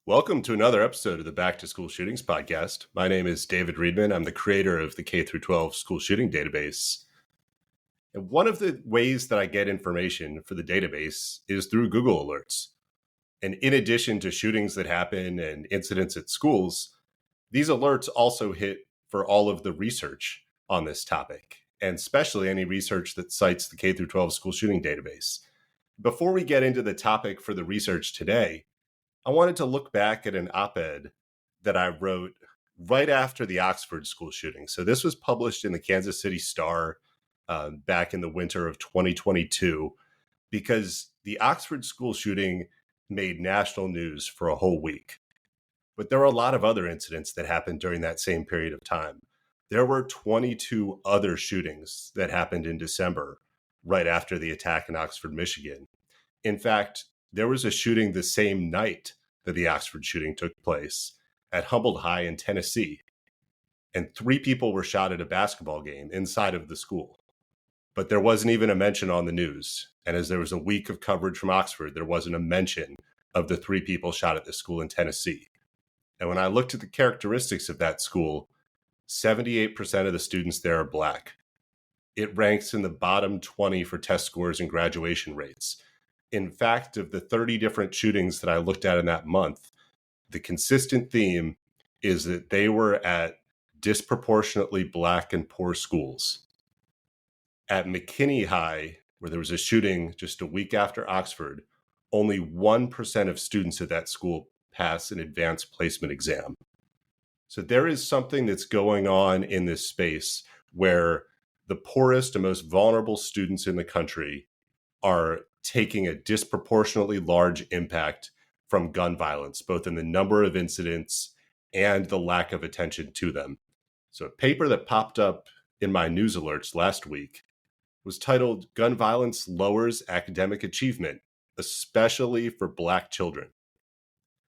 Welcome to another episode of the Back to School Shootings podcast. My name is David Reedman. I'm the creator of the K through 12 school shooting database. And one of the ways that I get information for the database is through Google Alerts. And in addition to shootings that happen and incidents at schools, these alerts also hit for all of the research on this topic, and especially any research that cites the K through 12 school shooting database. Before we get into the topic for the research today, I wanted to look back at an op-ed that I wrote right after the Oxford school shooting. So this was published in the Kansas City Star back in the winter of 2022, because the Oxford school shooting made national news for a whole week. But there were a lot of other incidents that happened during that same period of time. There were 22 other shootings that happened in December, right after the attack in Oxford, Michigan. In fact, there was a shooting the same night that the Oxford shooting took place at Humboldt High in Tennessee. And 3 people were shot at a basketball game inside of the school. But there wasn't even a mention on the news. And as there was a week of coverage from Oxford, there wasn't a mention of the 3 people shot at the school in Tennessee. And when I looked at the characteristics of that school, 78% of the students there are Black. It ranks in the bottom 20 for test scores and graduation rates. In fact, of the 30 different shootings that I looked at in that month, the consistent theme is that they were at disproportionately Black and poor schools. At McKinney High, where there was a shooting just a week after Oxford, only 1% of students at that school pass an advanced placement exam. So there is something that's going on in this space where the poorest and most vulnerable students in the country are taking a disproportionately large impact from gun violence, both in the number of incidents and the lack of attention to them. So a paper that popped up in my news alerts last week was titled "Gun Violence Lowers Academic Achievement, Especially for Black Children."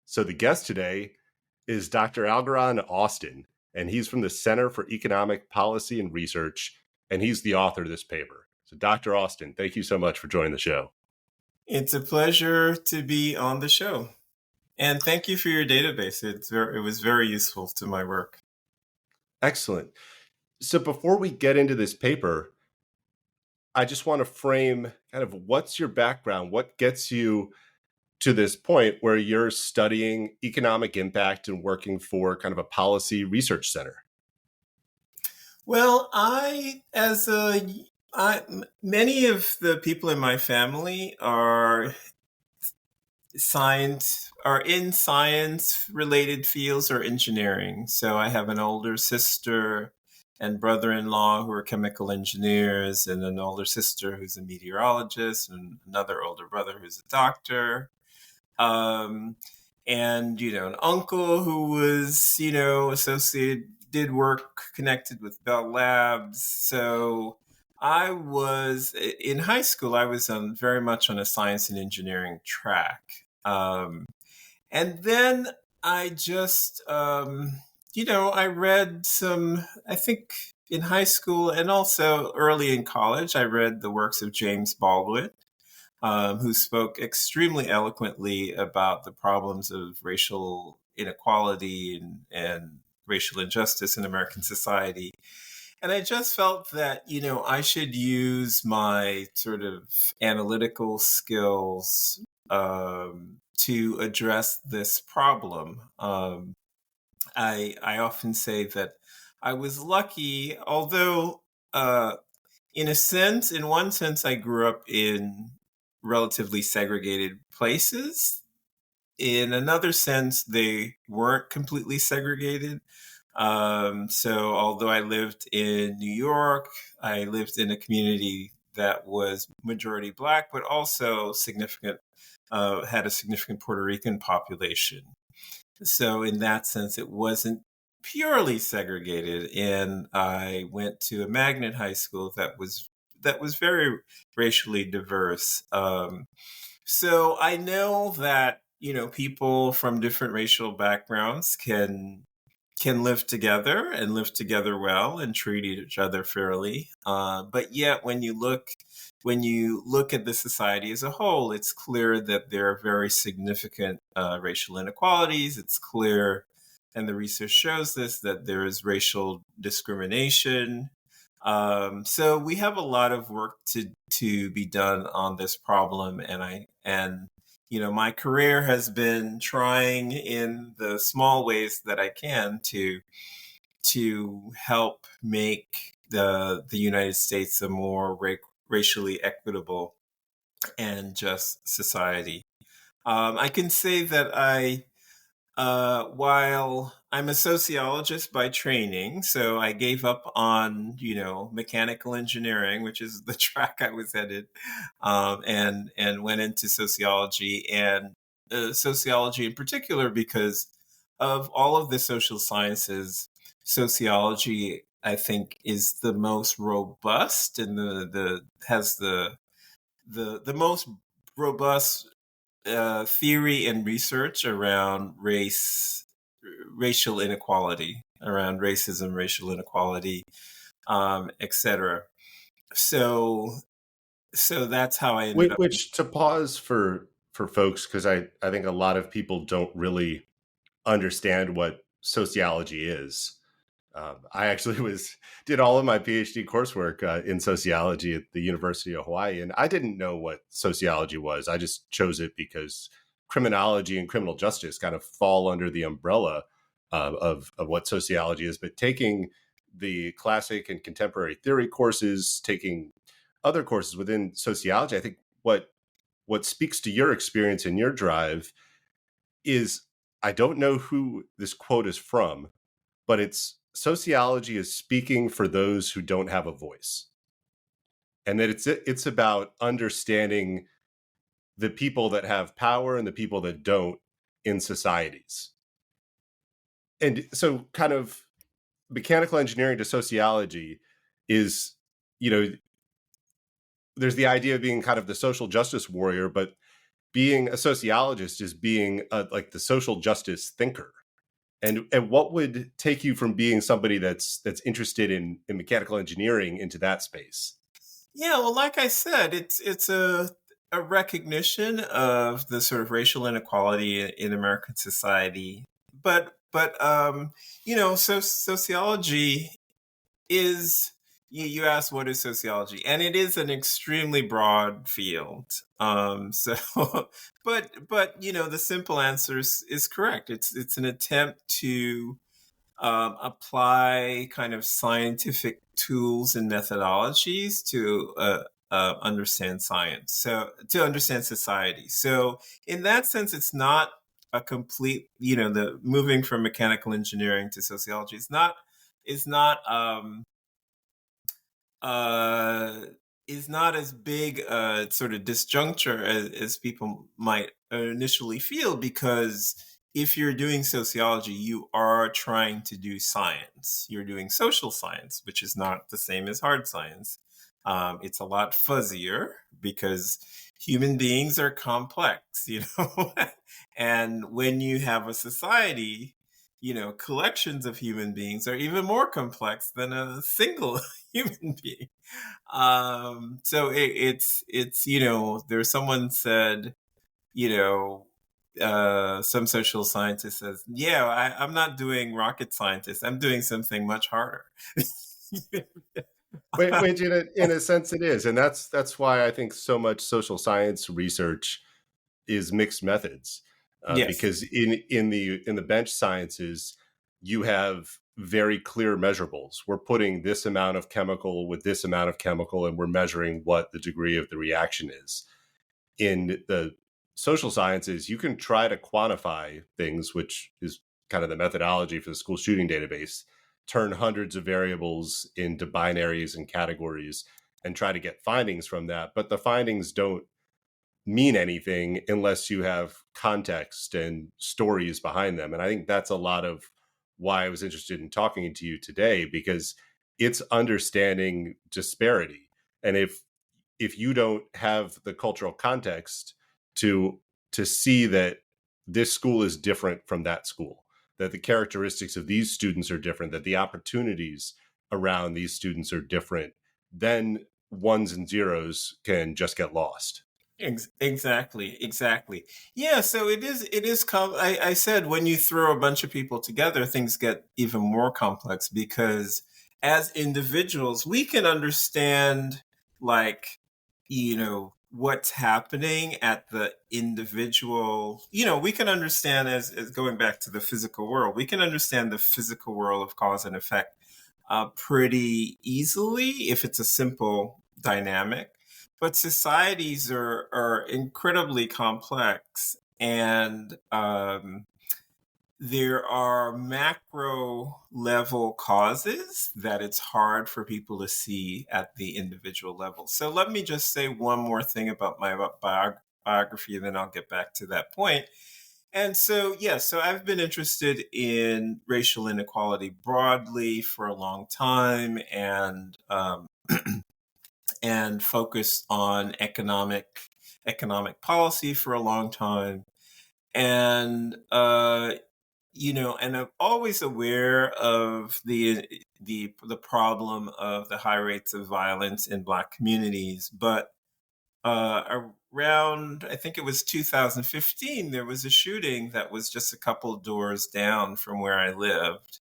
So the guest today is Dr. Algaran Austin, and he's from the Center for Economic Policy and Research, and he's the author of this paper. So Dr. Austin, thank you so much for joining the show. It's a pleasure to be on the show. And thank you for your database. It was very useful to my work. Excellent. So before we get into this paper, I just want to frame kind of what's your background, what gets you to this point where you're studying economic impact and working for kind of a policy research center. Well, many of the people in my family are in science related fields or engineering. So I have an older sister and brother-in-law who are chemical engineers, and an older sister who's a meteorologist, and another older brother who's a doctor. And, an uncle who was, did work connected with Bell Labs. So in high school, I was very much on a science and engineering track. And then I just, I read I think in high school and also early in college, I read the works of James Baldwin, who spoke extremely eloquently about the problems of racial inequality and racial injustice in American society. And I just felt that, I should use my sort of analytical skills to address this problem. I often say that I was lucky, although in one sense, I grew up in relatively segregated places. In another sense, they weren't completely segregated. So although I lived in New York, I lived in a community that was majority Black, but also had a significant Puerto Rican population. So in that sense, it wasn't purely segregated. And I went to a magnet high school that was very racially diverse. So I know that, people from different racial backgrounds can can live together and live together well and treat each other fairly. But yet, when you look at the society as a whole, it's clear that there are very significant racial inequalities. It's clear, and the research shows this, that there is racial discrimination. So we have a lot of work to be done on this problem, and my career has been trying in the small ways that I can to help make the United States a more racially equitable and just society. I can say that while I'm a sociologist by training, so I gave up on, mechanical engineering, which is the track I was headed, and went into sociology, and sociology in particular because of all of the social sciences. Sociology, I think, is the most robust and has the most robust theory and research around racial inequality, around racism, racial inequality, etc. So, so that's how I ended up. Which to pause for folks, because I think a lot of people don't really understand what sociology is. I actually did all of my PhD coursework in sociology at the University of Hawaii, and I didn't know what sociology was. I just chose it because criminology and criminal justice kind of fall under the umbrella of what sociology is. But taking the classic and contemporary theory courses, taking other courses within sociology, I think what speaks to your experience and your drive is, I don't know who this quote is from, but it's sociology is speaking for those who don't have a voice. And that it's about understanding the people that have power and the people that don't in societies. And so kind of mechanical engineering to sociology is, there's the idea of being kind of the social justice warrior, but being a sociologist is being like the social justice thinker. And what would take you from being somebody that's interested in mechanical engineering into that space? Yeah, well, like I said, it's a recognition of the sort of racial inequality in American society. But sociology is, you asked what is sociology, and it is an extremely broad field. So but the simple answer is correct. It's an attempt to apply kind of scientific tools and methodologies to understand science, so to understand society. So in that sense, it's not a complete, the moving from mechanical engineering to sociology uh, is not as big a sort of disjuncture as people might initially feel, because if you're doing sociology, you are trying to do science. You're doing social science, which is not the same as hard science. It's a lot fuzzier because human beings are complex, and when you have a society, collections of human beings are even more complex than a single human being. So it's there's someone said, some social scientist says, yeah, I'm not doing rocket scientist. I'm doing something much harder. Which in a sense it is. And that's why I think so much social science research is mixed methods. Yes. Because in the bench sciences, you have very clear measurables. We're putting this amount of chemical with this amount of chemical, and we're measuring what the degree of the reaction is. In the social sciences, you can try to quantify things, which is kind of the methodology for the school shooting database, turn hundreds of variables into binaries and categories and try to get findings from that. But the findings don't mean anything unless you have context and stories behind them. And I think that's a lot of why I was interested in talking to you today, because it's understanding disparity. And if you don't have the cultural context to see that this school is different from that school, that the characteristics of these students are different, that the opportunities around these students are different, then ones and zeros can just get lost. Exactly. Yeah, so I said when you throw a bunch of people together, things get even more complex because as individuals, we can understand, like, what's happening at the individual. We can understand, as going back to the physical world, we can understand the physical world of cause and effect pretty easily if it's a simple dynamic. But societies are incredibly complex, and there are macro level causes that it's hard for people to see at the individual level. So let me just say one more thing about my biography, and then I'll get back to that point. And so, yeah, so I've been interested in racial inequality broadly for a long time, and focused on economic policy for a long time, and and I'm always aware of the problem of the high rates of violence in Black communities, but around, I think it was 2015, there was a shooting that was just a couple doors down from where I lived.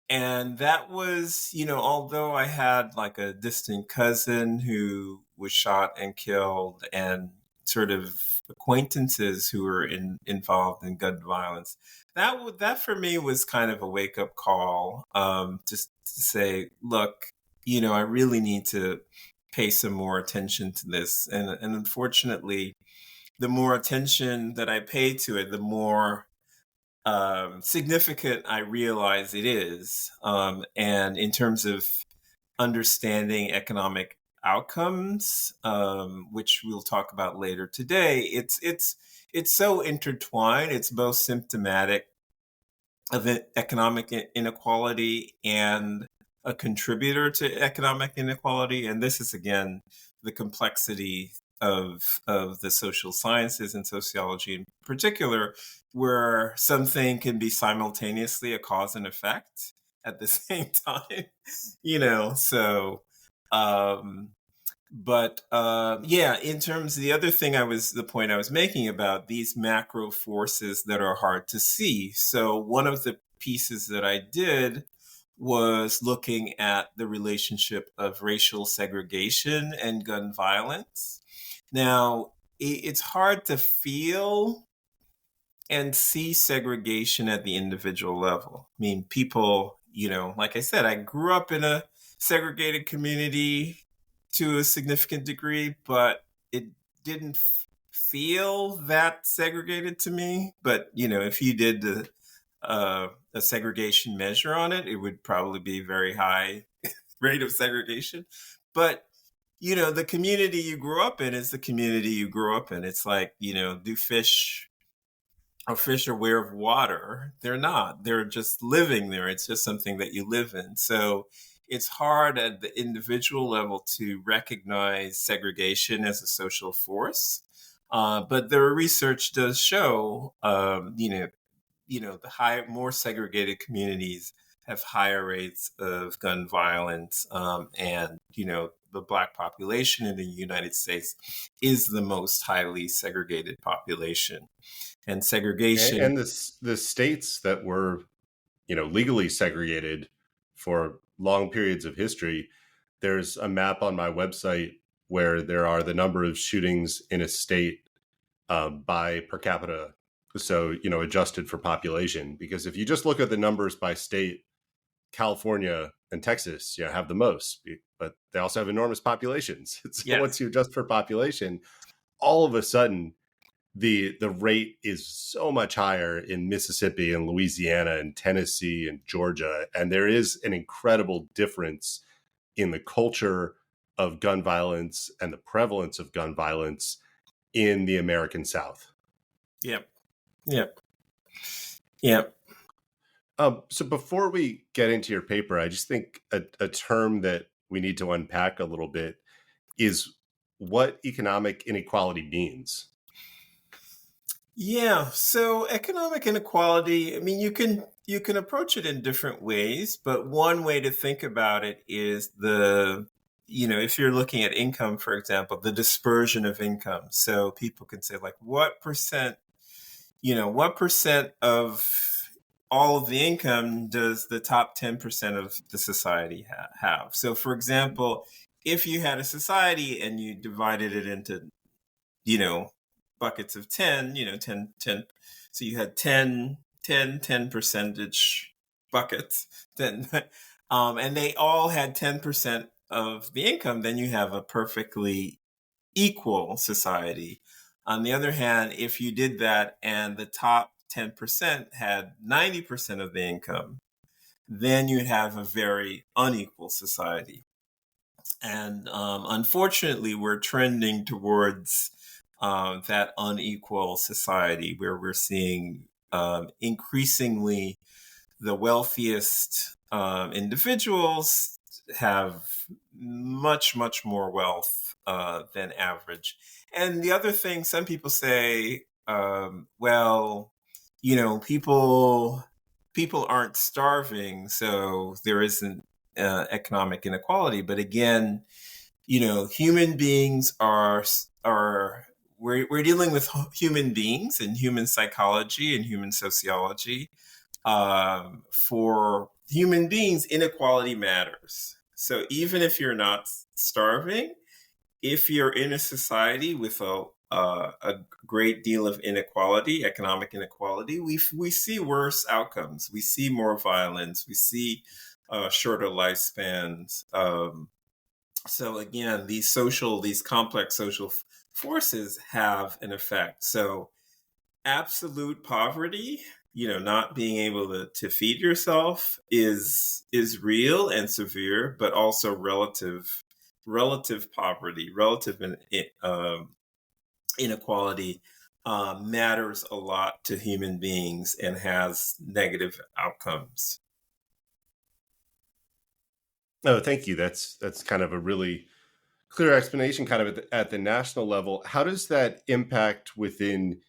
And that was, although I had like a distant cousin who was shot and killed and sort of acquaintances who were involved in gun violence, that for me was kind of a wake up call, just to say, look, I really need to pay some more attention to this. And unfortunately, the more attention that I pay to it, the more significant I realize it is. And in terms of understanding economic outcomes, which we'll talk about later today, it's so intertwined. It's both symptomatic of economic inequality and a contributor to economic inequality. And this is, again, the complexity of the social sciences and sociology in particular, where something can be simultaneously a cause and effect at the same time, so but yeah, in terms of the other thing, the point I was making about these macro forces that are hard to see. So one of the pieces that I did was looking at the relationship of racial segregation and gun violence. Now, it's hard to feel and see segregation at the individual level. I mean, people, like I said, I grew up in a segregated community to a significant degree, but it didn't feel that segregated to me. But, if you did a segregation measure on it, it would probably be very high rate of segregation. But, the community you grew up in is the community you grew up in. It's like, do fish are aware of water? They're not. They're just living there. It's just something that you live in. So it's hard at the individual level to recognize segregation as a social force. But the research does show, the more segregated communities have higher rates of gun violence, and the Black population in the United States is the most highly segregated population. And segregation, and the states that were legally segregated for long periods of history, there's a map on my website where there are the number of shootings in a state by per capita, so adjusted for population. Because if you just look at the numbers by state, California and Texas have the most, but they also have enormous populations. So yes. Once you adjust for population, all of a sudden the rate is so much higher in Mississippi and Louisiana and Tennessee and Georgia. And there is an incredible difference in the culture of gun violence and the prevalence of gun violence in the American South. Yep. So before we get into your paper, I just think a term that we need to unpack a little bit is what economic inequality means. Yeah, so economic inequality, I mean, you can approach it in different ways, but one way to think about it is if you're looking at income, for example, the dispersion of income. So people can say like what percent of all of the income does the top 10% of the society have? So for example, if you had a society and you divided it into you know, buckets of 10, 10. So you had 10 percentage buckets. Then, and they all had 10% of the income. Then you have a perfectly equal society. On the other hand, if you did that and the top 10% had 90% of the income, then you'd have a very unequal society. And unfortunately, we're trending towards that unequal society where we're seeing increasingly the wealthiest individuals have much, much more wealth than average. And the other thing, some people say, well, people aren't starving, so there isn't economic inequality. But again, human beings are we're dealing with human beings and human psychology and human sociology. For human beings, inequality matters. So even if you're not starving, if you're in a society with a great deal of inequality, economic inequality, we see worse outcomes. We see more violence. We see shorter lifespans. So again, these complex social forces have an effect. So absolute poverty, not being able to feed yourself is real and severe, but also relative poverty, relative inequality matters a lot to human beings and has negative outcomes. Oh, thank you. That's kind of a really clear explanation, kind of at the national level. How does that impact within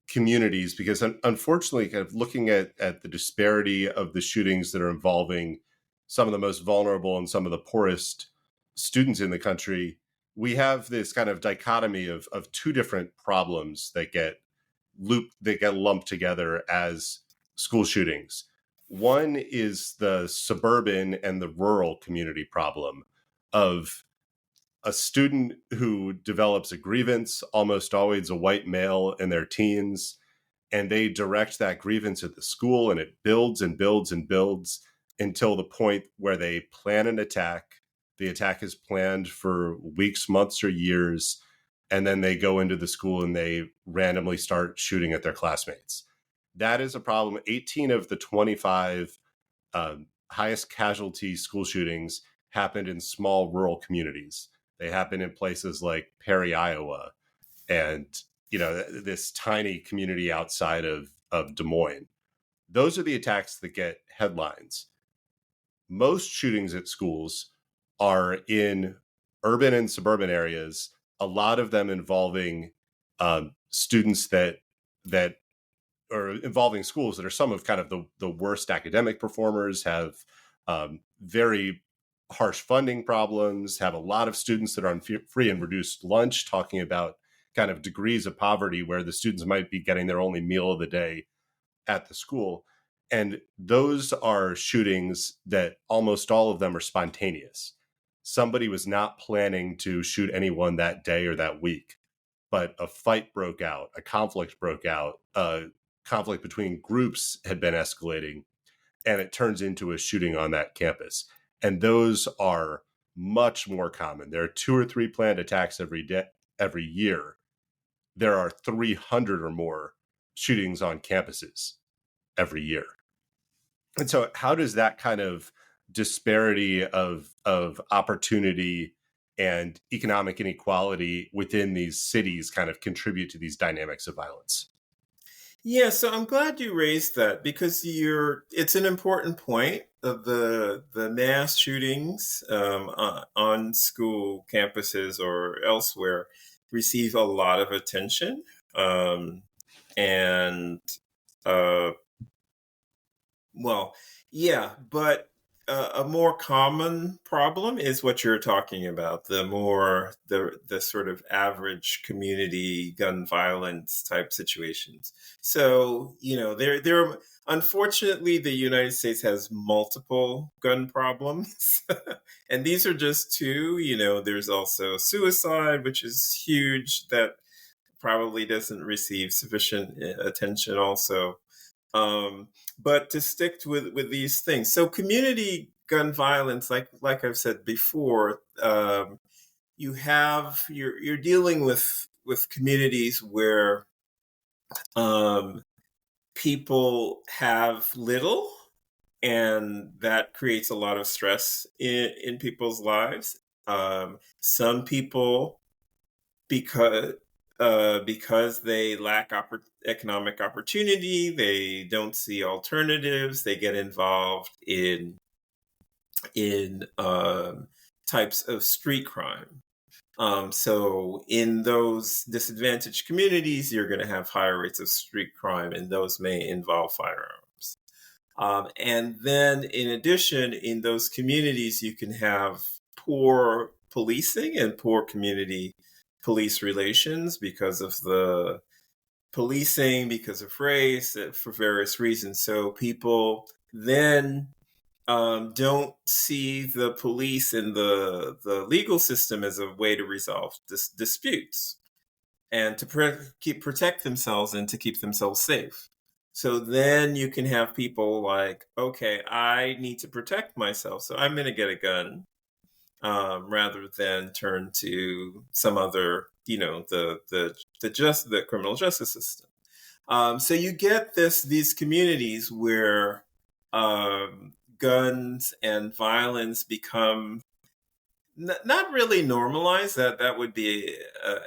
communities? Because unfortunately, kind of looking at the disparity of the shootings that are involving some of the most vulnerable and some of the poorest students in the country, we have this kind of dichotomy of two different problems that get lumped together as school shootings. One is the suburban and the rural community problem of a student who develops a grievance, almost always a white male in their teens, and they direct that grievance at the school, and it builds and builds and builds until the point where they plan an attack. The attack is planned for weeks, months, or years, and then they go into the school and they randomly start shooting at their classmates. That is a problem. 18 of the 25 highest casualty school shootings happened in small rural communities. They happened in places like Perry, Iowa, and this tiny community outside of Des Moines. Those are the attacks that get headlines. Most shootings at schools are in urban and suburban areas, a lot of them involving students that or involving schools that are some of kind of the worst academic performers, have very harsh funding problems, have a lot of students that are on free and reduced lunch, talking about kind of degrees of poverty where the students might be getting their only meal of the day at the school. And those are shootings that almost all of them are spontaneous. Somebody was not planning to shoot anyone that day or that week, but a fight broke out, a conflict broke out, a conflict between groups had been escalating, and it turns into a shooting on that campus. And those are much more common. There are 2 or 3 planned attacks every year. There are 300 or more shootings on campuses every year. And so how does that kind of disparity of opportunity and economic inequality within these cities kind of contribute to these dynamics of violence? Yeah, so I'm glad you raised that because it's an important point of the mass shootings on school campuses or elsewhere receive a lot of attention. Um, And uh, well, yeah, but a more common problem is what you're talking about, the sort of average community gun violence type situations. So, there unfortunately the United States has multiple gun problems. And these are just two. There's also suicide, which is huge, that probably doesn't receive sufficient attention also. um, but to stick with these things, so community gun violence, like I've said before, you're dealing with communities where um, people have little, and that creates a lot of stress in people's lives. Some people, because because they lack economic opportunity, they don't see alternatives. They get involved in types of street crime. So in those disadvantaged communities, you're going to have higher rates of street crime, and those may involve firearms. And then, in addition, in those communities, you can have poor policing and poor community police relations because of the policing, because of race, for various reasons. So people then don't see the police and the legal system as a way to resolve disputes, and to protect themselves and to keep themselves safe. So then you can have people like, okay, I need to protect myself, so I'm going to get a gun, rather than turn to some other, the criminal justice system. So you get these communities where guns and violence become not really normalized. That would be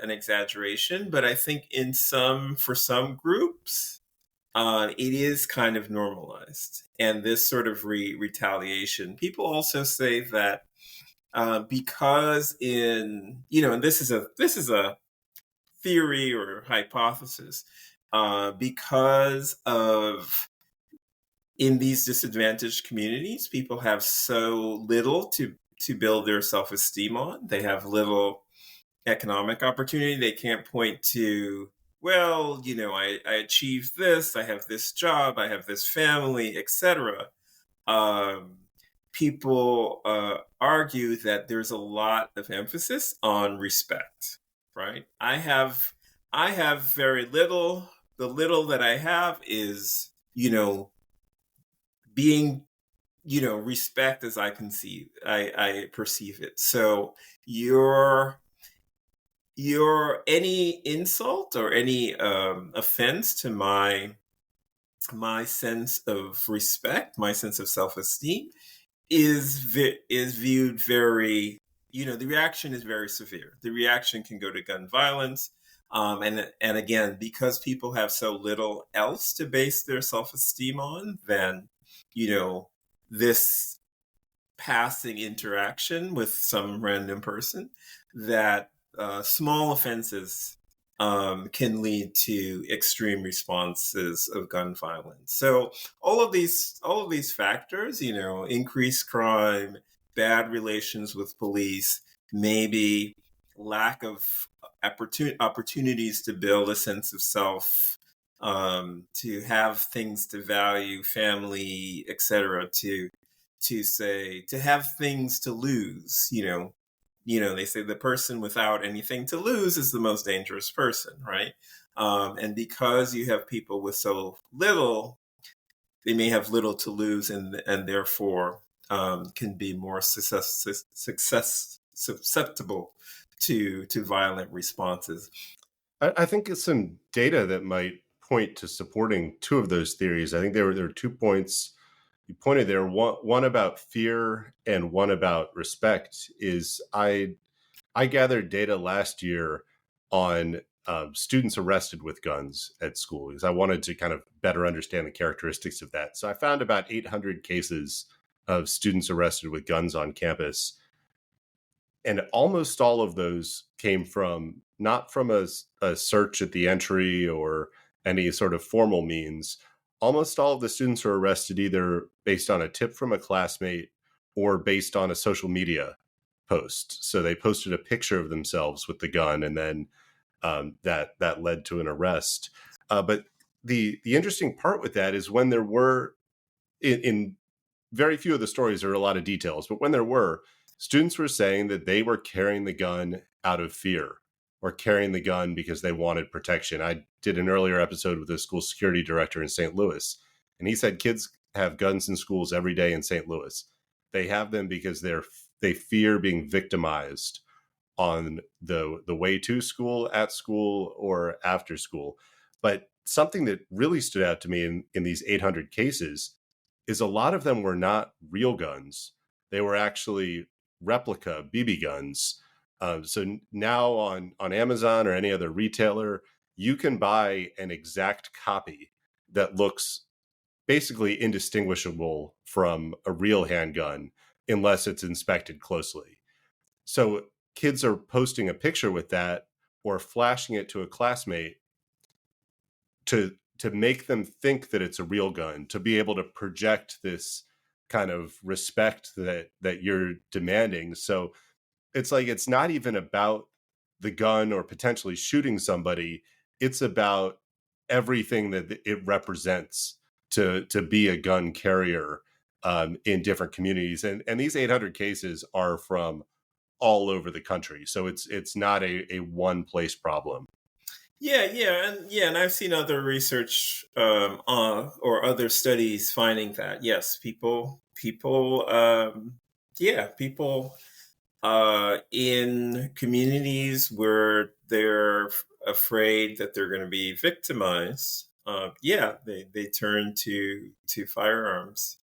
an exaggeration, but I think for some groups, it is kind of normalized. And this sort of retaliation. People also say that because and this is a theory or hypothesis, because of in these disadvantaged communities, people have so little to build their self-esteem on. They have little economic opportunity. They can't point to, well, I achieved this, I have this job, I have this family, etc. Um, People argue that there's a lot of emphasis on respect, right? I have very little. The little that I have is, being, respect as I perceive it. So your any insult or any offense to my sense of respect, my sense of self-esteem, is viewed very, the reaction is very severe. The reaction can go to gun violence. And again, because people have so little else to base their self-esteem on, then, this passing interaction with some random person, that small offenses can lead to extreme responses of gun violence. So all of these factors, increased crime, bad relations with police, maybe lack of opportunities to build a sense of self, to have things to value, family, etc., to have things to lose. They say the person without anything to lose is the most dangerous person, right? And because you have people with so little, they may have little to lose, and therefore can be more susceptible to violent responses. I think it's some data that might point to supporting two of those theories. I think there were 2 points you pointed there. One about fear and one about respect. Is I gathered data last year on students arrested with guns at school because I wanted to kind of better understand the characteristics of that. So I found about 800 cases of students arrested with guns on campus. And almost all of those came from not from a search at the entry or any sort of formal means, almost all of the students are arrested either based on a tip from a classmate or based on a social media post. So they posted a picture of themselves with the gun, and then that led to an arrest. But the interesting part with that is when there were in very few of the stories, there are a lot of details, but when there were, students were saying that they were carrying the gun out of fear or carrying the gun because they wanted protection. I did an earlier episode with a school security director in St. Louis, and he said kids have guns in schools every day in St. Louis. They have them because they fear being victimized on the way to school, at school, or after school. But something that really stood out to me in these 800 cases is a lot of them were not real guns. They were actually replica BB guns. So now on Amazon or any other retailer, you can buy an exact copy that looks basically indistinguishable from a real handgun unless it's inspected closely. So kids are posting a picture with that or flashing it to a classmate to make them think that it's a real gun, to be able to project this kind of respect that you're demanding. So it's like, it's not even about the gun or potentially shooting somebody. It's about everything that it represents to be a gun carrier in different communities. And these 800 cases are from all over the country. So it's not a one place problem. And I've seen other research or other studies finding that yes, people in communities where they're afraid that they're going to be victimized, they turn to firearms,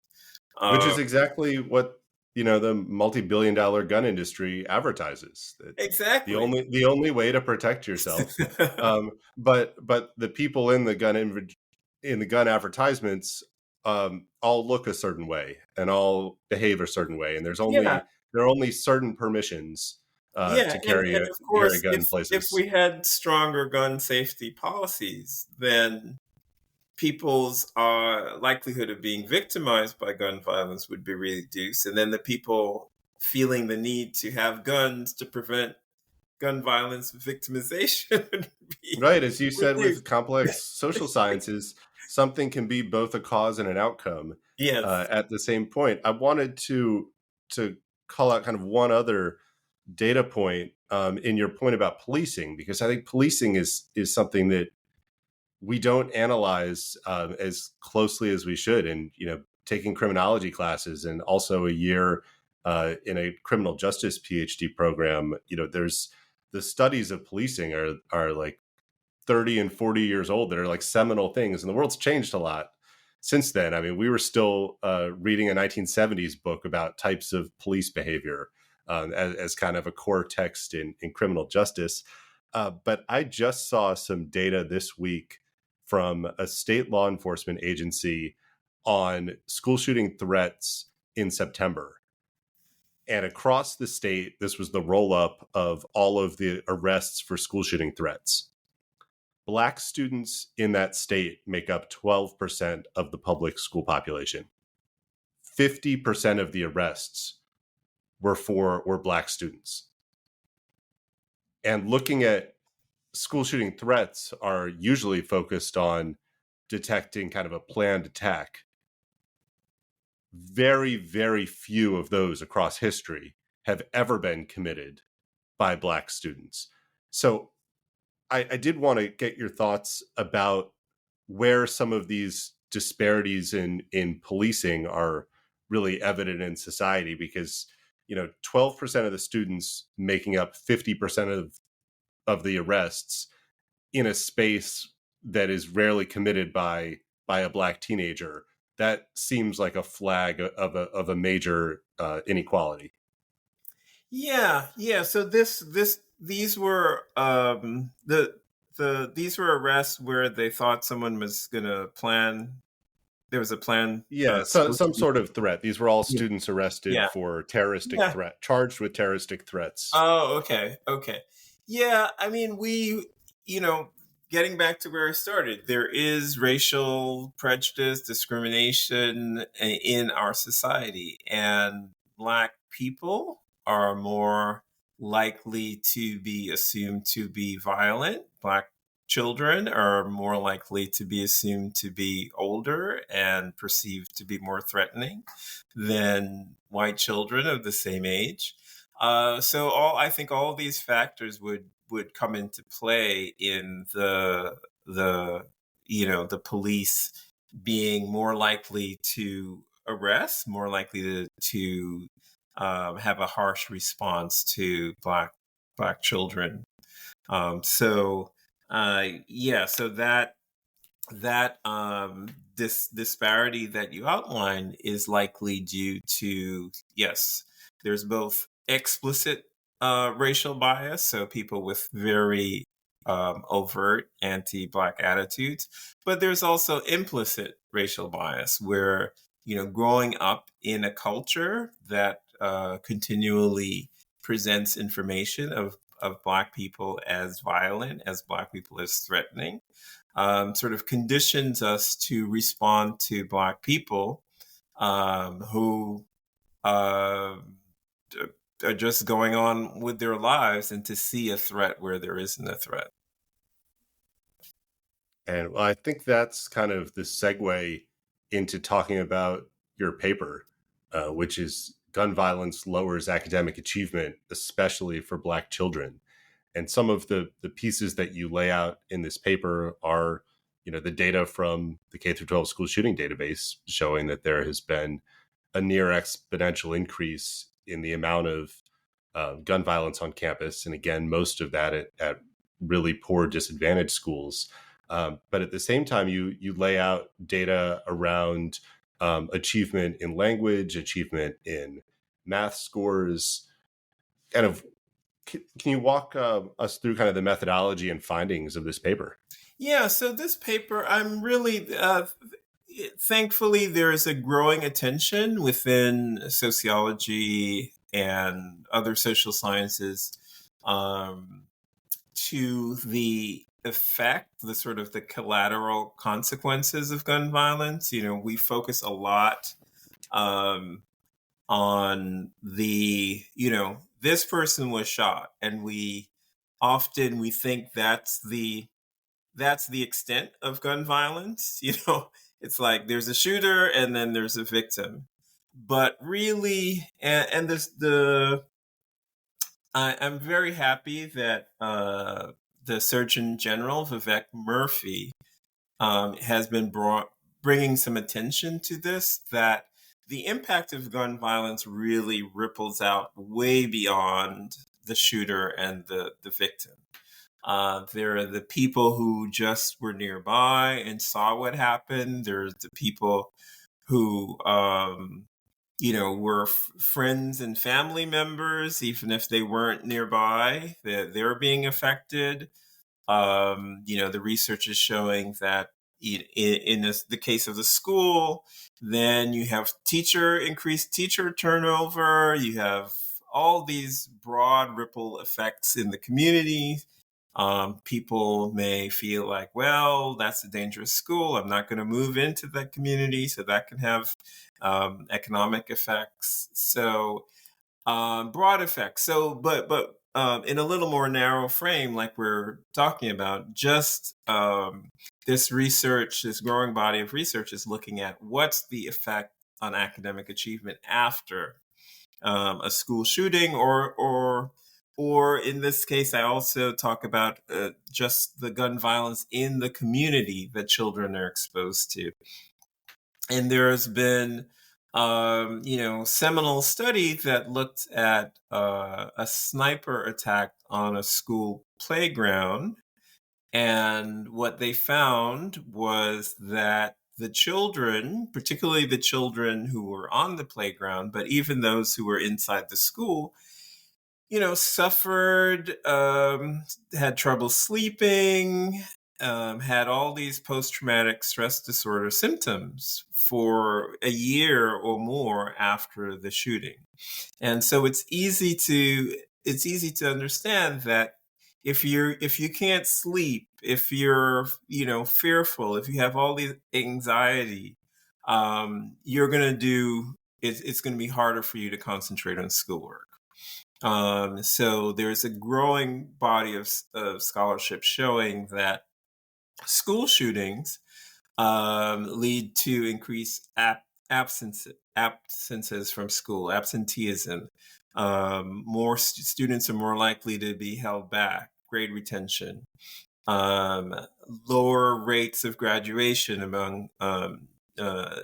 which is exactly what the multi-billion-dollar gun industry advertises. Exactly. The only way to protect yourself. But the people in the gun advertisements all look a certain way and all behave a certain way, and there are only certain permissions to carry and of course, a gun places. If we had stronger gun safety policies, then people's likelihood of being victimized by gun violence would be reduced, and then the people feeling the need to have guns to prevent gun violence victimization would be right, as you said, reduced. with complex social sciences, something can be both a cause and an outcome. Yes. At the same point, I wanted to call out kind of one other data point in your point about policing, because I think policing is something that we don't analyze as closely as we should. And taking criminology classes and also a year in a criminal justice PhD program, there's the studies of policing are like 30 and 40 years old that are like seminal things, and the world's changed a lot since then. I mean, we were still reading a 1970s book about types of police behavior as kind of a core text in criminal justice. But I just saw some data this week from a state law enforcement agency on school shooting threats in September. And across the state, this was the roll-up of all of the arrests for school shooting threats. Black students in that state make up 12% of the public school population. 50% of the arrests were Black students. And looking at school shooting threats are usually focused on detecting kind of a planned attack. Very, very few of those across history have ever been committed by Black students. So I did want to get your thoughts about where some of these disparities in policing are really evident in society, because 12% of the students making up 50% of the arrests in a space that is rarely committed by a Black teenager, that seems like a flag of a major inequality. Yeah. So these were these were arrests where they thought someone was going to plan. There was a plan. Yeah, some sort of threat. These were all students arrested for terroristic threat, charged with terroristic threats. Oh, okay. Yeah, I mean, getting back to where I started, there is racial prejudice, discrimination in our society, and Black people are more likely to be assumed to be violent. Black children are more likely to be assumed to be older and perceived to be more threatening than white children of the same age. So I think all of these factors would come into play in the the police being more likely to arrest, more likely to have a harsh response to black children. So yeah, so that this disparity that you outline is likely due to, yes, there's both explicit racial bias, so people with very overt anti-Black attitudes, but there's also implicit racial bias where, growing up in a culture that continually presents information of Black people as violent, as Black people as threatening, sort of conditions us to respond to Black people who uh, are just going on with their lives, and to see a threat where there isn't a threat. And well, I think that's kind of the segue into talking about your paper, which is gun violence lowers academic achievement, especially for Black children. And some of the pieces that you lay out in this paper are, the data from the K through 12 school shooting database showing that there has been a near exponential increase in the amount of gun violence on campus. And again, most of that at really poor, disadvantaged schools. But at the same time, you lay out data around achievement in language, achievement in math scores. Kind of, can you walk us through kind of the methodology and findings of this paper? Yeah, so this paper, I'm really thankfully there's a growing attention within sociology and other social sciences to the effect, the sort of the collateral consequences of gun violence. We focus a lot on the, this person was shot, and we think that's the extent of gun violence. It's like there's a shooter and then there's a victim. But really, and I'm very happy that the Surgeon General, Vivek Murthy, has been bringing some attention to this, that the impact of gun violence really ripples out way beyond the shooter and the victim. There are the people who just were nearby and saw what happened. There's the people who, were friends and family members, even if they weren't nearby, they're being affected. The research is showing that in the case of the school, then you have increased teacher turnover. You have all these broad ripple effects in the community. People may feel like, well, that's a dangerous school, I'm not going to move into that community. So that can have economic effects. So broad effects. So, but in a little more narrow frame, like we're talking about, just this research, this growing body of research is looking at what's the effect on academic achievement after a school shooting, or in this case, I also talk about just the gun violence in the community that children are exposed to. And there's been, seminal study that looked at a sniper attack on a school playground. And what they found was that the children, particularly the children who were on the playground, but even those who were inside the school, suffered, had trouble sleeping, had all these post-traumatic stress disorder symptoms for a year or more after the shooting. And so it's easy to understand that if you can't sleep, if you're fearful, if you have all the anxiety, you're going to do it's going to be harder for you to concentrate on schoolwork. So there's a growing body of scholarship showing that school shootings lead to increased absences from school, absenteeism. More students are more likely to be held back, grade retention, um, lower rates of graduation among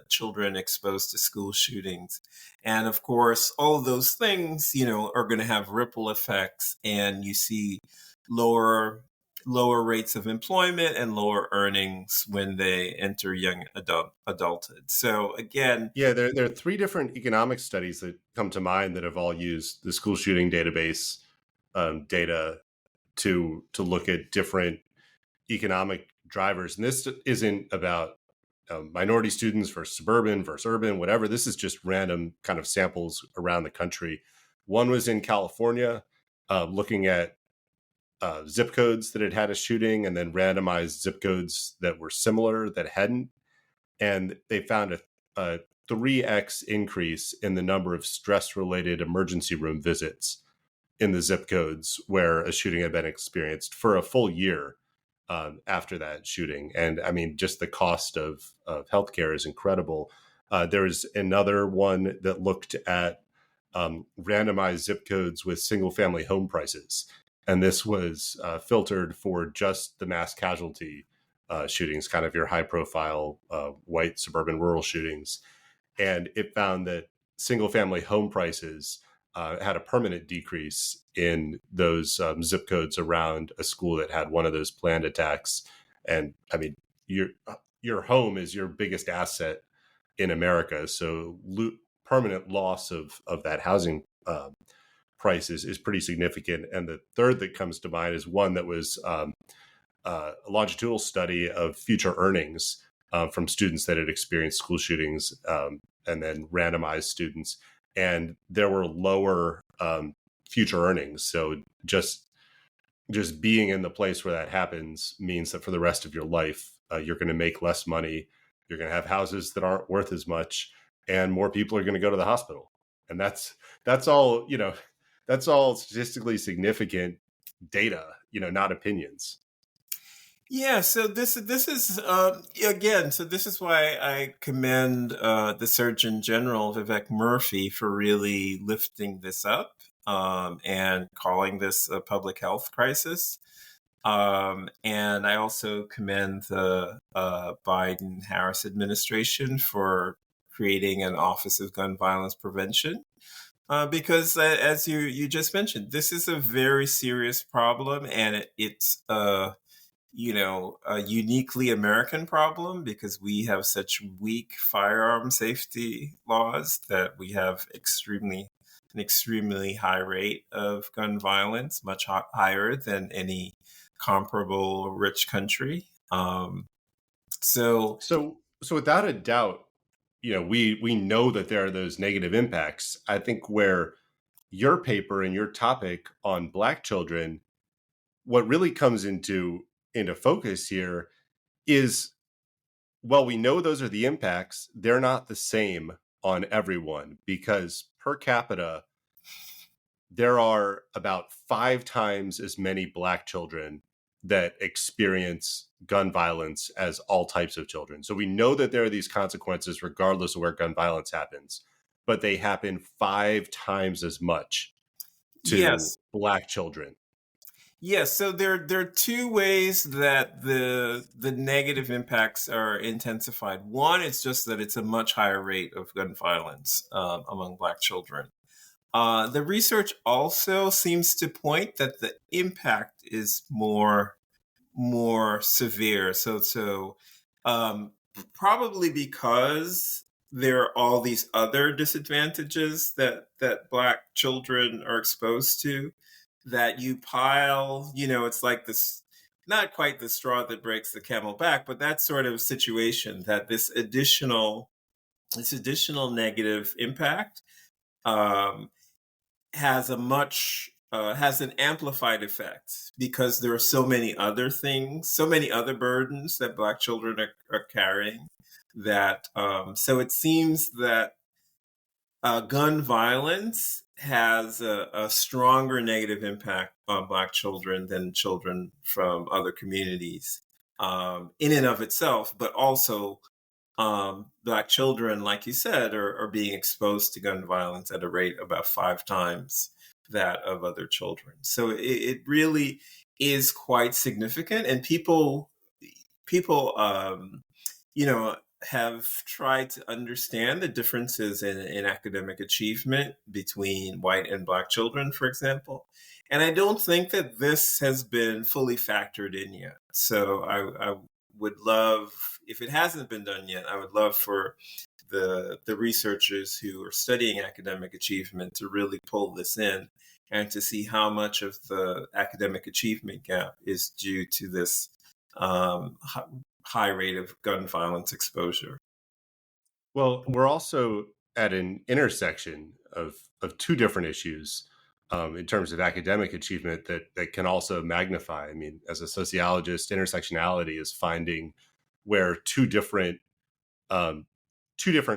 children exposed to school shootings. And of course, all of those things, are going to have ripple effects, and you see lower rates of employment and lower earnings when they enter young adulthood. So again, Yeah, there are three different economic studies that come to mind that have all used the school shooting database data to look at different economic drivers. And this isn't about minority students versus suburban versus urban, whatever. This is just random kind of samples around the country. One was in California, looking at zip codes that had had a shooting, and then randomized zip codes that were similar that hadn't. And they found a 3x increase in the number of stress-related emergency room visits in the zip codes where a shooting had been experienced for a full year after that shooting. And I mean, just the cost of healthcare is incredible. There's another one that looked at randomized zip codes with single-family home prices. And this was filtered for just the mass casualty shootings, kind of your high-profile white suburban rural shootings. And it found that single-family home prices had a permanent decrease in those zip codes around a school that had one of those planned attacks. And I mean, your home is your biggest asset in America, so permanent loss of that housing prices is pretty significant. And the third that comes to mind is one that was a longitudinal study of future earnings from students that had experienced school shootings, and then randomized students. And there were lower future earnings. So just being in the place where that happens means that for the rest of your life, you're going to make less money. You're going to have houses that aren't worth as much, and more people are going to go to the hospital. And that's all, that's all statistically significant data, not opinions. Yeah, so this is again. So this is why I commend the Surgeon General Vivek Murthy for really lifting this up and calling this a public health crisis. And I also commend the Biden-Harris administration for creating an Office of Gun Violence Prevention. Because as you just mentioned, this is a very serious problem, and it's a uniquely American problem because we have such weak firearm safety laws that we have an extremely high rate of gun violence, much higher than any comparable rich country. So without a doubt, we know that there are those negative impacts. I think where your paper and your topic on Black children, what really comes into focus here is, well, we know those are the impacts. They're not the same on everyone, because per capita, there are about 5 times as many Black children that experience gun violence as all types of children. So we know that there are these consequences regardless of where gun violence happens, but they happen 5 times as much to Black children. Yes, so there are two ways that the negative impacts are intensified. One, it's just that it's a much higher rate of gun violence among Black children. The research also seems to point that the impact is more severe. So probably because there are all these other disadvantages that Black children are exposed to, that you pile, it's like this, not quite the straw that breaks the camel back, but that sort of situation, that this additional negative impact has a much has an amplified effect because there are so many other things, so many other burdens that Black children are carrying. That so it seems that gun violence has a stronger negative impact on Black children than children from other communities in and of itself, but also Black children, like you said, are being exposed to gun violence at a rate about 5 times that of other children. So it really is quite significant, and people you know, have tried to understand the differences in academic achievement between white and Black children, for example. And I don't think that this has been fully factored in yet. So I would love, if it hasn't been done yet, I would love for the researchers who are studying academic achievement to really pull this in and to see how much of the academic achievement gap is due to this high rate of gun violence exposure. Well, we're also at an intersection of two different issues in terms of academic achievement that can also magnify. I mean, as a sociologist, intersectionality is finding where two different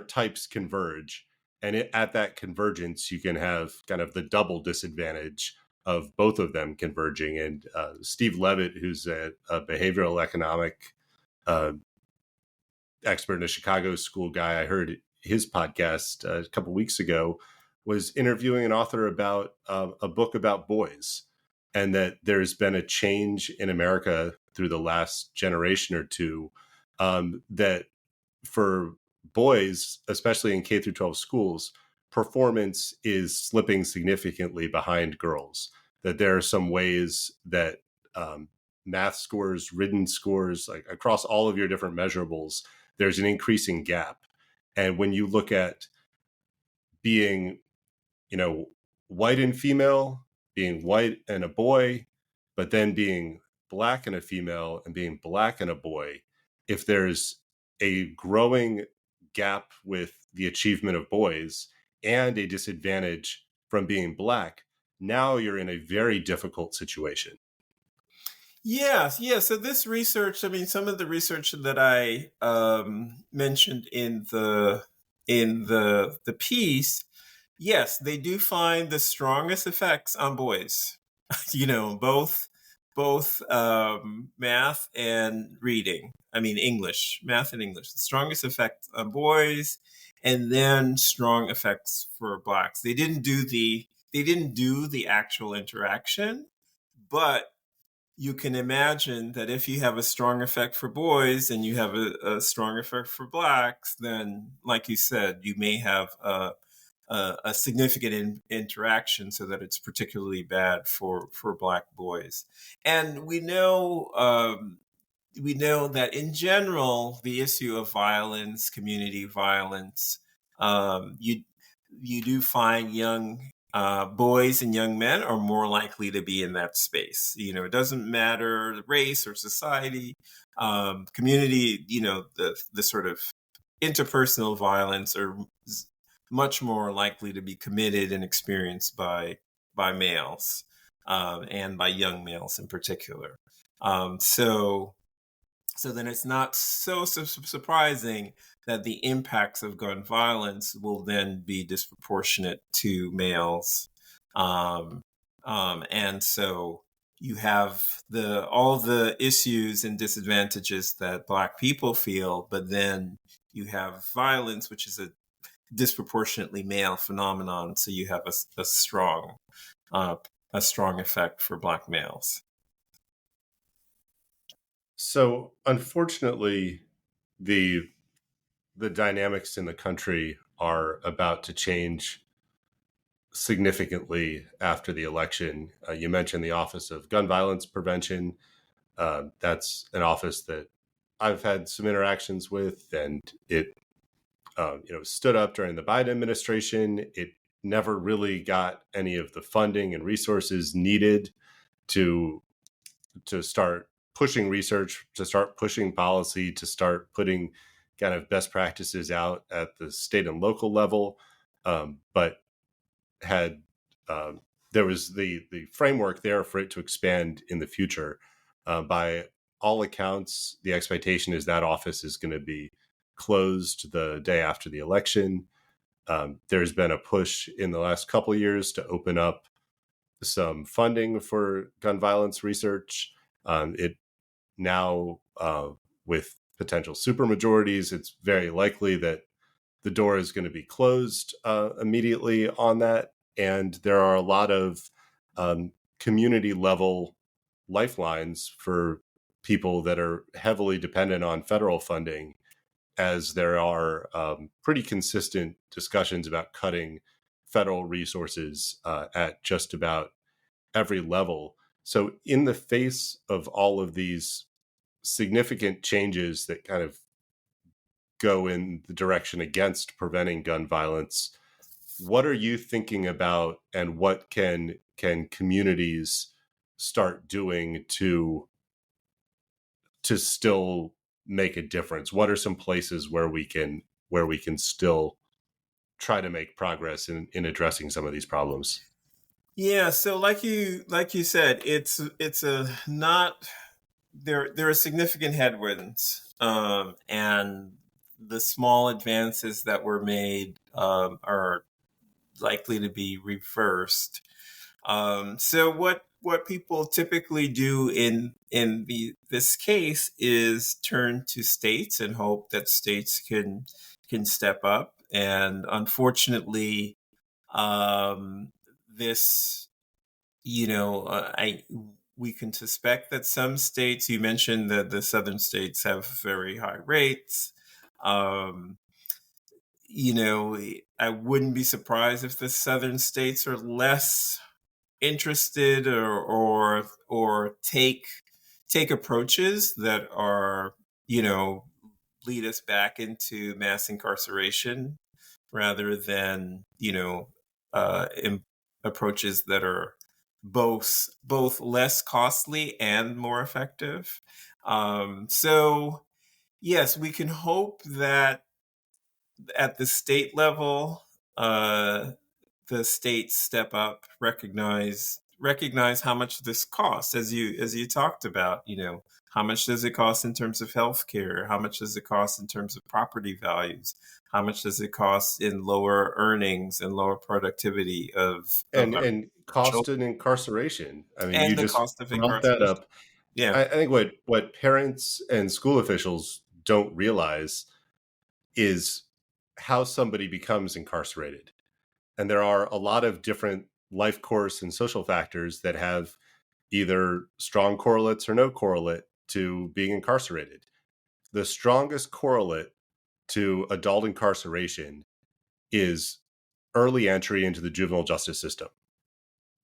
types converge, and at that convergence, you can have kind of the double disadvantage of both of them converging. And Steve Levitt, who's a behavioral economic expert and a Chicago school guy, I heard his podcast a couple weeks ago, was interviewing an author about a book about boys, and that there's been a change in America through the last generation or two, that for boys, especially in K through 12 schools, performance is slipping significantly behind girls. That there are some ways that math scores, written scores, like across all of your different measurables, there's an increasing gap. And when you look at being, white and female, being white and a boy, but then being Black and a female and being Black and a boy, if there's a growing gap with the achievement of boys and a disadvantage from being Black, now you're in a very difficult situation. Yes, yeah. So this research, I mean, some of the research that I mentioned in the piece, yes, they do find the strongest effects on boys. Both math and reading. I mean, English, math and English. The strongest effect on boys, and then strong effects for Blacks. They didn't do the actual interaction, but you can imagine that if you have a strong effect for boys and you have a strong effect for Blacks, then, like you said, you may have a significant interaction so that it's particularly bad for Black boys. And we know that in general, the issue of violence, community violence, you do find young boys and young men are more likely to be in that space. It doesn't matter race or society, community. The sort of interpersonal violence are much more likely to be committed and experienced by males, and by young males in particular. So then it's not so surprising that the impacts of gun violence will then be disproportionate to males. And so you have all the issues and disadvantages that Black people feel, but then you have violence, which is a disproportionately male phenomenon. So you have a strong effect for Black males. So unfortunately, the dynamics in the country are about to change significantly after the election. You mentioned the Office of Gun Violence Prevention. That's an office that I've had some interactions with, and it stood up during the Biden administration. It never really got any of the funding and resources needed to start pushing research, to start pushing policy, to start putting kind of best practices out at the state and local level. But had there was the framework there for it to expand in the future. By all accounts, the expectation is that office is going to be closed the day after the election. There's been a push in the last couple of years to open up some funding for gun violence research. It now, with potential supermajorities, it's very likely that the door is going to be closed immediately on that. And there are a lot of community level lifelines for people that are heavily dependent on federal funding, as there are pretty consistent discussions about cutting federal resources at just about every level. So in the face of all of these significant changes that kind of go in the direction against preventing gun violence, what are you thinking about, and what can communities start doing to still make a difference? What are some places where we can still try to make progress in addressing some of these problems? Yeah, so like you said, it's a not there are significant headwinds, and the small advances that were made are likely to be reversed. So what people typically do in this case is turn to states and hope that states can step up. And unfortunately, this I we can suspect that some states, you mentioned that the southern states have very high rates. Um, I wouldn't be surprised if the southern states are less interested or take approaches that are, lead us back into mass incarceration rather than, approaches that are both less costly and more effective. So yes, we can hope that at the state level, the states step up, recognize how much this costs, as you talked about. How much does it cost in terms of healthcare? How much does it cost in terms of property values? How much does it cost in lower earnings and lower productivity of our And cost children, and incarceration. I mean, you and the just cost of brought that incarceration? up. Yeah. I think what parents and school officials don't realize is how somebody becomes incarcerated. And there are a lot of different life course and social factors that have either strong correlates or no correlate to being incarcerated. The strongest correlate to adult incarceration is early entry into the juvenile justice system.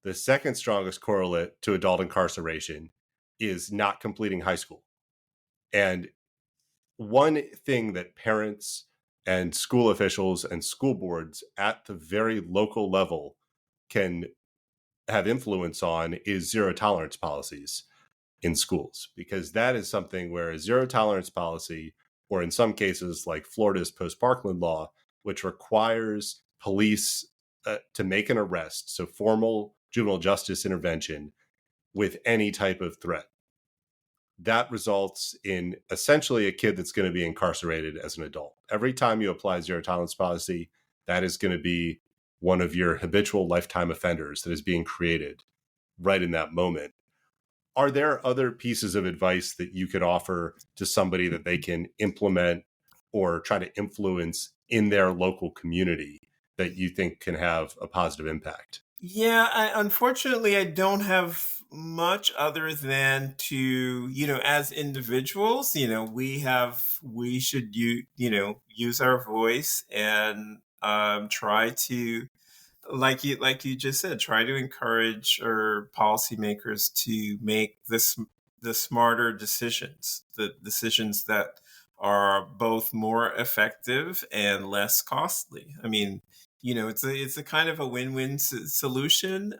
The second strongest correlate to adult incarceration is not completing high school. And one thing that parents and school officials and school boards at the very local level can have influence on is zero tolerance policies in schools, because that is something where a zero tolerance policy, or in some cases like Florida's post-Parkland law, which requires police to make an arrest, so formal juvenile justice intervention with any type of threat, that results in essentially a kid that's going to be incarcerated as an adult. Every time you apply zero tolerance policy, that is going to be one of your habitual lifetime offenders that is being created right in that moment. Are there other pieces of advice that you could offer to somebody that they can implement or try to influence in their local community that you think can have a positive impact? Yeah, unfortunately, I don't have much other than to, as individuals, we should use our voice and try to, like you just said, try to encourage our policymakers to make the smarter decisions, the decisions that are both more effective and less costly. I mean, it's a kind of a win-win solution.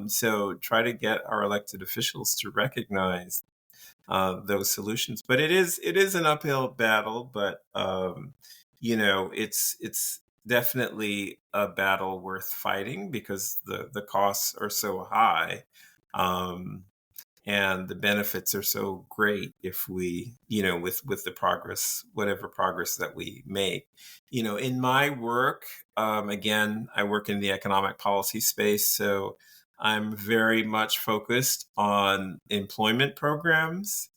So try to get our elected officials to recognize those solutions. But it is an uphill battle. But it's definitely a battle worth fighting because the costs are so high. Um, and the benefits are so great if we, with the progress, whatever progress that we make. In my work, again, I work in the economic policy space, so I'm very much focused on employment programs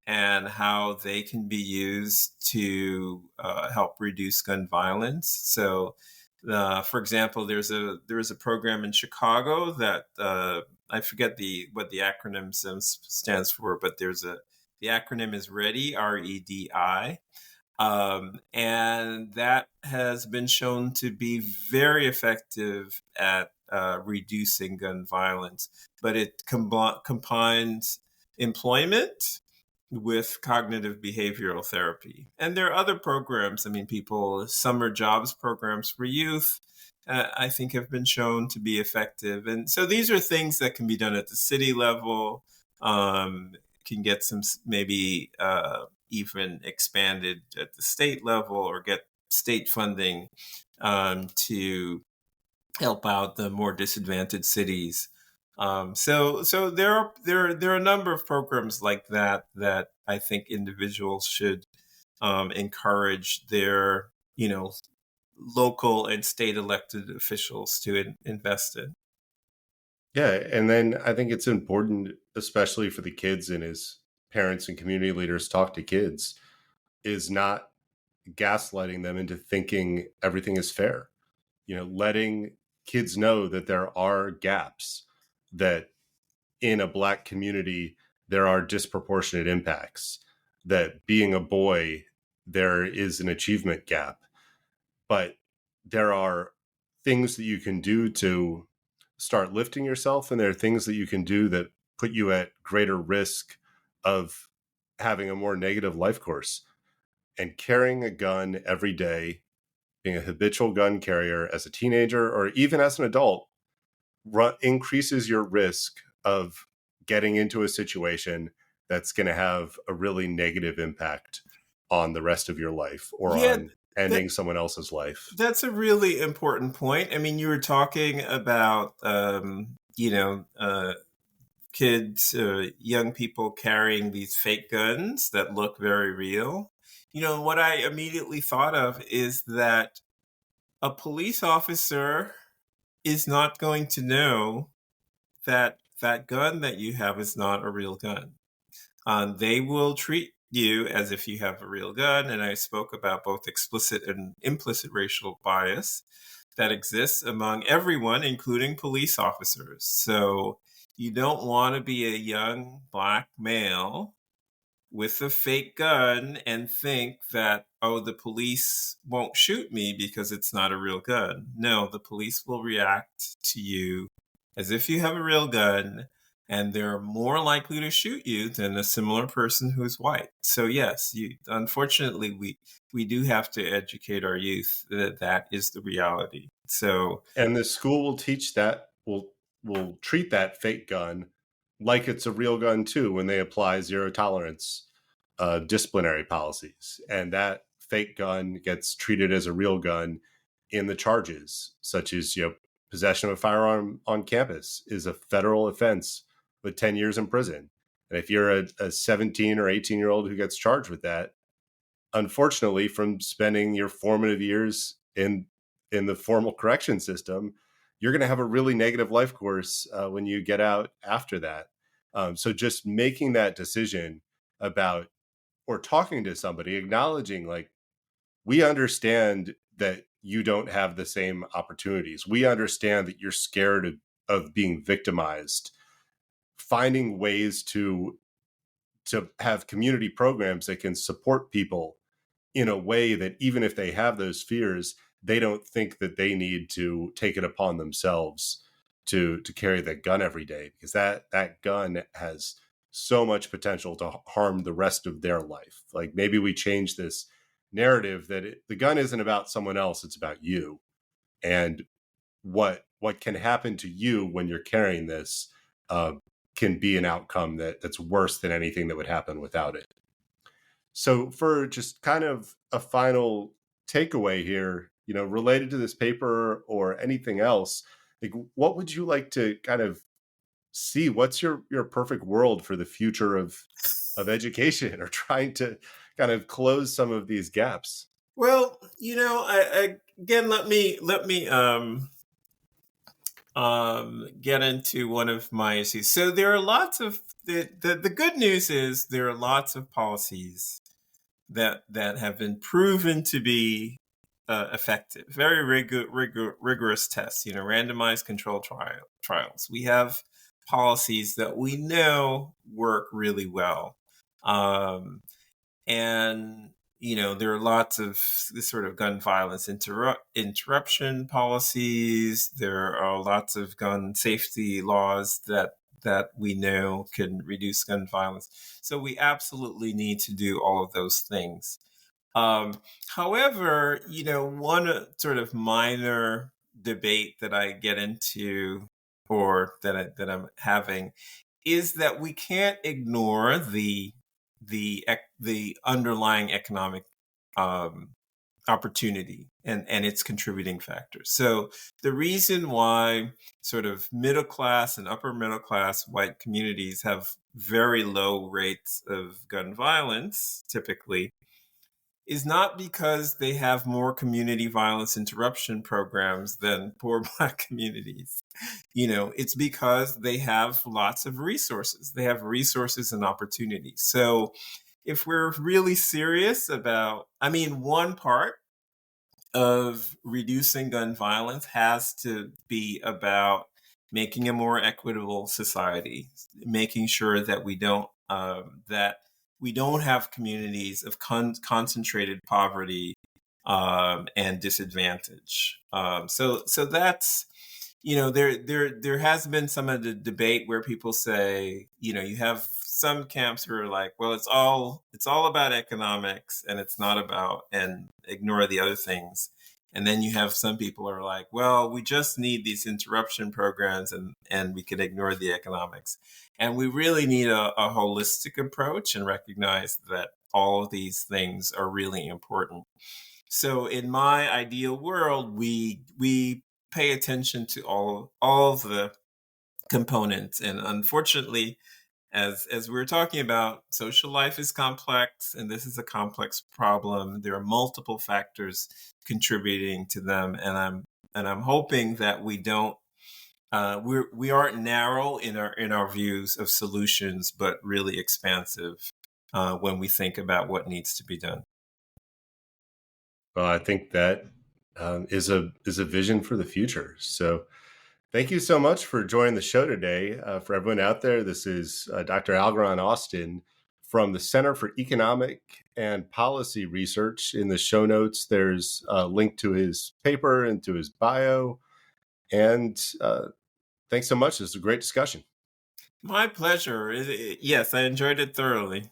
and how they can be used to help reduce gun violence. So, for example, there is a program in Chicago that I forget what the acronym stands for, but the acronym is REDI, REDI, and that has been shown to be very effective at reducing gun violence. But it combines employment with cognitive behavioral therapy. And there are other programs. I mean, summer jobs programs for youth, I think have been shown to be effective. And so these are things that can be done at the city level, can get some maybe even expanded at the state level or get state funding to help out the more disadvantaged cities. So there are a number of programs like that I think individuals should encourage their local and state elected officials to invest in. Yeah, and then I think it's important, especially for the kids and as parents and community leaders talk to kids, is not gaslighting them into thinking everything is fair. Letting kids know that there are gaps, that in a Black community, there are disproportionate impacts, that being a boy, there is an achievement gap, but there are things that you can do to start lifting yourself, and there are things that you can do that put you at greater risk of having a more negative life course. And carrying a gun every day, being a habitual gun carrier as a teenager or even as an adult, increases your risk of getting into a situation that's going to have a really negative impact on the rest of your life or Yeah, on ending someone else's life. that's a really important point. I mean, you were talking about, kids, young people carrying these fake guns that look very real. What I immediately thought of is that a police officer is not going to know that that gun that you have is not a real gun. They will treat you as if you have a real gun. And I spoke about both explicit and implicit racial bias that exists among everyone, including police officers. So you don't want to be a young Black male with a fake gun and think that, oh, the police won't shoot me because it's not a real gun. No, the police will react to you as if you have a real gun, and they're more likely to shoot you than a similar person who's white. So yes, unfortunately we do have to educate our youth that that is the reality. So, and the school will teach that, will treat that fake gun like it's a real gun too when they apply zero tolerance disciplinary policies, and that fake gun gets treated as a real gun in the charges, such as possession of a firearm on campus is a federal offense with 10 years in prison. And if you're a 17 or 18-year-old who gets charged with that, unfortunately, from spending your formative years in the formal correction system, you're going to have a really negative life course when you get out after that. So just making that decision about, or talking to somebody, acknowledging, like, we understand that you don't have the same opportunities. We understand that you're scared of being victimized. Finding ways to have community programs that can support people in a way that even if they have those fears, they don't think that they need to take it upon themselves to carry that gun every day, because that gun has so much potential to harm the rest of their life. Like, maybe we change this narrative that the gun isn't about someone else, it's about you, and what can happen to you when you're carrying this can be an outcome that's worse than anything that would happen without it. So for just kind of a final takeaway here, related to this paper or anything else, like what would you like to kind of see? What's your perfect world for the future of education, or trying to kind of close some of these gaps? Well, again, let me get into one of my issues. So there are lots of the good news is there are lots of policies that have been proven to be effective. Very rigorous tests. Randomized control trials. We have policies that we know work really well, um, and there are lots of this sort of gun violence interruption policies. There are lots of gun safety laws that we know can reduce gun violence. So we absolutely need to do all of those things. However, one sort of minor debate that I get into, or that I'm having, is that we can't ignore the underlying economic um, opportunity and its contributing factors. So the reason why sort of middle class and upper middle class white communities have very low rates of gun violence typically is not because they have more community violence interruption programs than poor Black communities. It's because they have lots of resources. They have resources and opportunities. So if we're really serious about, one part of reducing gun violence has to be about making a more equitable society, making sure that we don't have communities of concentrated poverty and disadvantage. So that's there has been some of the debate where people say you have some camps who are like, well, it's all about economics and it's not about, and ignore the other things. And then you have some people who are like, well, we just need these interruption programs and we can ignore the economics. And we really need a holistic approach and recognize that all of these things are really important. So in my ideal world, we pay attention to all of the components. And unfortunately, as we were talking about, social life is complex, and this is a complex problem. There are multiple factors contributing to them, and I'm hoping that we don't we aren't narrow in our views of solutions, but really expansive when we think about what needs to be done. Well, I think that is a vision for the future. So thank you so much for joining the show today. For everyone out there, this is Dr. Algernon Austin from the Center for Economic and Policy Research. In the show notes, there's a link to his paper and to his bio. And thanks so much. This is a great discussion. My pleasure. Yes, I enjoyed it thoroughly.